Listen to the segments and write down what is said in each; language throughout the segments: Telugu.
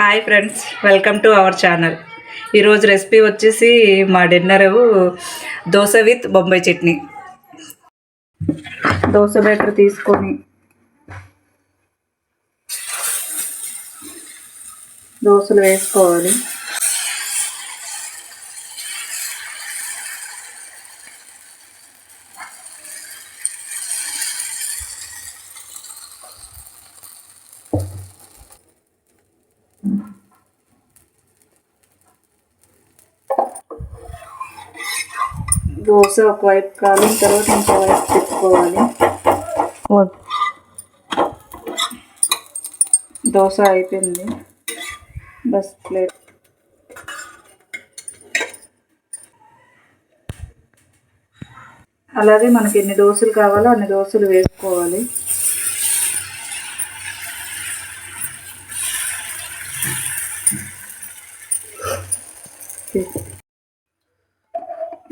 Hi friends, welcome to our channel. ఈరోజు రెసిపీ వచ్చేసి మా dinner dosa with Bombay chutney. Dosa batter తీసుకొని దోశలు వేసుకోవాలి. దోశ ఒకవైపు కాలిన తర్వాత ఇంకో వైపు తిప్పుకోవాలి. దోశ అయిపోయింది. బస్ ప్లేట్ అలాగే మనకి ఎన్ని దోశలు కావాలో అన్ని దోశలు వేసుకోవాలి.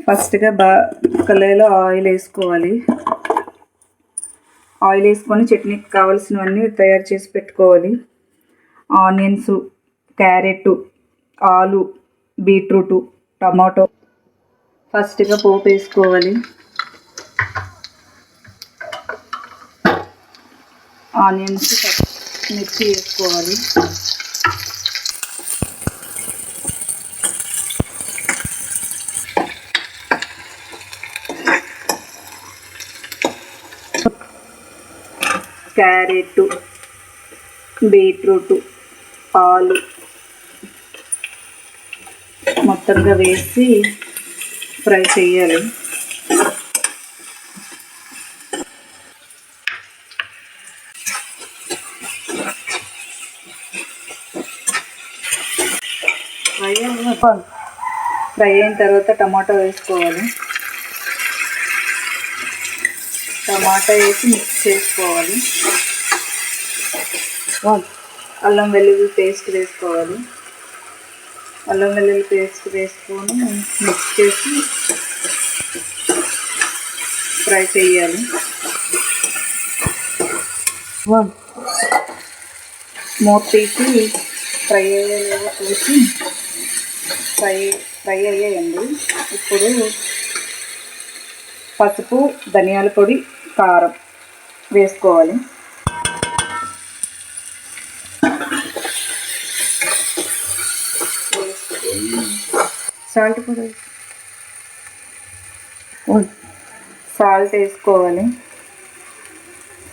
ఫస్ట్గా కళాయిలో ఆయిల్ వేసుకోవాలి. ఆయిల్ వేసుకొని చట్నీకి కావాల్సినవన్నీ తయారు చేసి పెట్టుకోవాలి. ఆనియన్స్, క్యారెట్, ఆలు, బీట్రూటు, టమాటో. ఫస్ట్గా పోపు వేసుకోవాలి. ఆనియన్స్, మిర్చి వేసుకోవాలి. క్యారెట్, బీట్రూట్, ఆలు మొత్తంగా వేసి ఫ్రై చేయాలి. ఫ్రై అయిన తర్వాత టమాటో వేసుకోవాలి. టమాటా వేసి మిక్స్ చేసుకోవాలి. అల్లం వెల్లుల్లి పేస్ట్ వేసుకోవాలి. అల్లం వెల్లుల్లి పేస్ట్ వేసుకొని మిక్స్ చేసి ఫ్రై చేయాలి. మూత తీసి ఫ్రై అయ్యేలాగా చూసి ఫ్రై అయ్యాయండి. ఇప్పుడు పసుపు, ధనియాల పొడి, కారం వేసుకోవాలి. సాల్ట్ పొడి సాల్ట్ వేసుకోవాలి.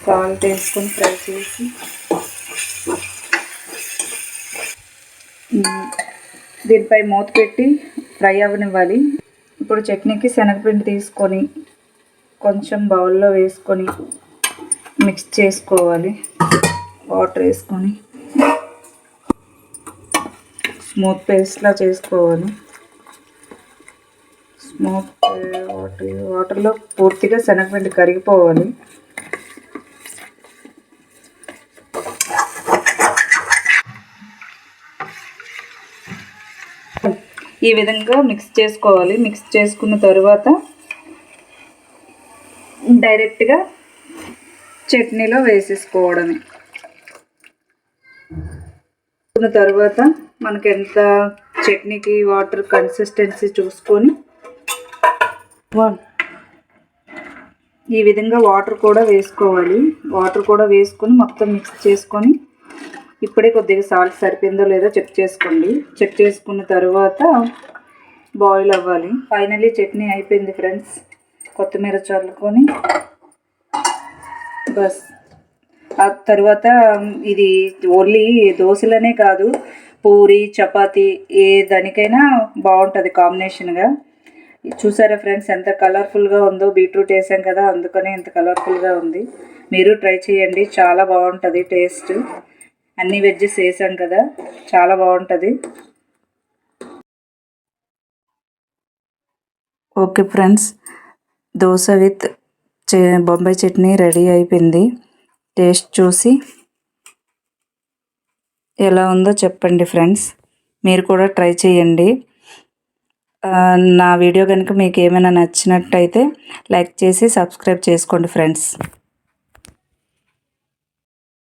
సాల్ట్ వేసుకొని ఫ్రై చేసి దీనిపై మూత పెట్టి ఫ్రై అవ్వనివ్వాలి. ఇప్పుడు చట్నీకి శనగపిండి తీసుకొని కొంచెం బౌల్లో వేసుకొని మిక్స్ చేసుకోవాలి. వాటర్ వేసుకొని స్మూత్ పేస్ట్లా చేసుకోవాలి. స్మూత్ వాటర్లో పూర్తిగా శనగపిండి కరిగిపోవాలి. ఈ విధంగా మిక్స్ చేసుకోవాలి. మిక్స్ చేసుకున్న తర్వాత డైరెక్ట్గా చట్నీలో వేసేసుకోవడమే. తర్వాత మనకి ఎంత చట్నీకి వాటర్ కన్సిస్టెన్సీ చూసుకొని ఈ విధంగా వాటర్ కూడా వేసుకోవాలి. వాటర్ కూడా వేసుకొని మొత్తం మిక్స్ చేసుకొని ఇప్పుడే కొద్దిగా సాల్ట్ సరిపోయిందో లేదో చెక్ చేసుకోండి. చెక్ చేసుకున్న తర్వాత బాయిల్ అవ్వాలి. ఫైనలీ చట్నీ అయిపోయింది ఫ్రెండ్స్. కొత్తిమీర చల్లుకొని బస్. ఆ తర్వాత ఇది ఓన్లీ దోశలనే కాదు, పూరి, చపాతీ ఏ దానికైనా బాగుంటుంది కాంబినేషన్గా. చూసారా ఫ్రెండ్స్ ఎంత కలర్ఫుల్గా ఉందో. బీట్రూట్ వేసాం కదా, అందుకనే ఇంత కలర్ఫుల్గా ఉంది. మీరు ట్రై చేయండి, చాలా బాగుంటుంది టేస్ట్. అన్ని వెజ్జెస్ వేసాం కదా, చాలా బాగుంటుంది. Okay friends, dosa with Bombay chutney ready అయిపోయింది. టేస్ట్ చూసి ఎలా ఉందో చెప్పండి ఫ్రెండ్స్. మీరు కూడా ట్రై చేయండి. నా వీడియో కనుక మీకు ఏమైనా నచ్చినట్టయితే లైక్ చేసి సబ్స్క్రైబ్ చేసుకోండి ఫ్రెండ్స్.